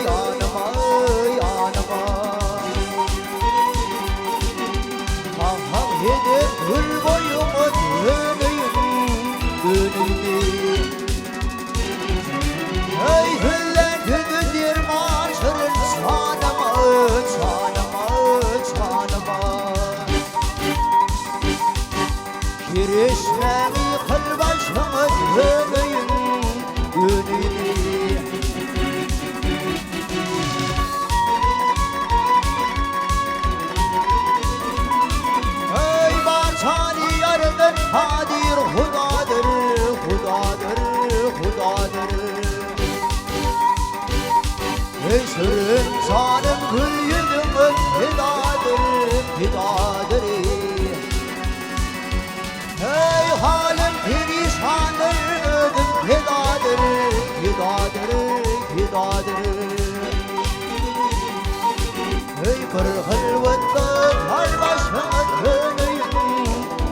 yanıma yanıma. Ah ah edip gül boyuma döneyim döneyim. Ey hüllendi dirman şırın çanıma çanıma çanıma. Girişmemi kıl başıma döneyim döneyim. Ey barçani yarıdır kadir hudadır hudadır hudadır. Ey sürün canım gül yüzümün fidadır fidadır. Ey halim perişandır ödüm fidadır fidadır fidadır. Ey bir hırvıtta kar başıma döneyim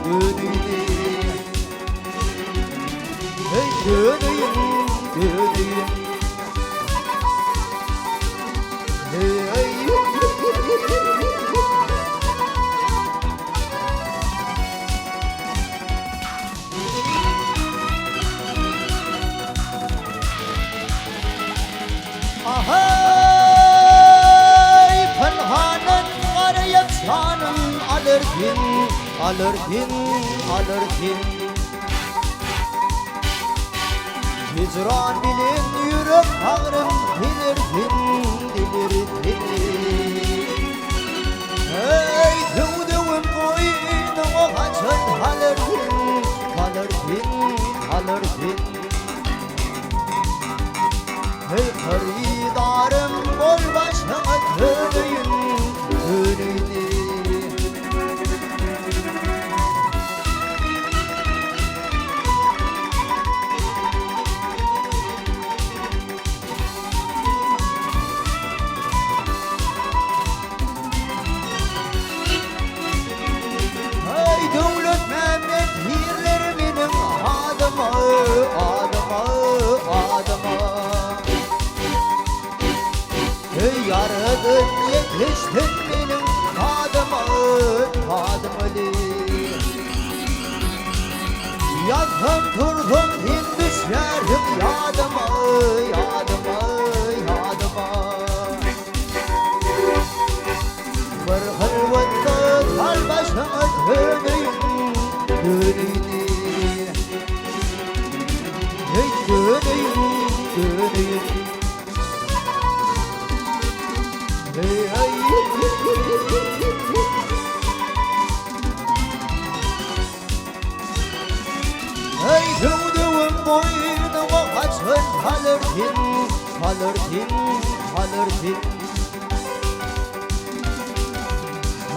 döneyim. Ey döneyim döneyim. Ey ey ahay pınhanın arayıp canım alırken alırken alırken. Hicran bilin yürüp ağrım bilirken bilirken. Ey tüvdüğüm boynuma kaçın alırken alırken alırken. Ey haridarım bol başıma döneyim döneyim. Ey devlet Mehmet hirleriminin adıma adıma adıma. Ey yaradın yetiştin benim adıma adıma. Yattım durdum din düşerim yadıma yadıma yadıma. Bir hırvıtta kal başıma döneyim döneyim. Ey döneyim döneyim. Ey ey ey tüvdüğüm boynuma kaçın alırken alırken alırken.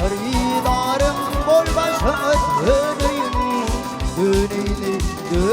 Haridarım bol başıma döneyim döneyim döneyim.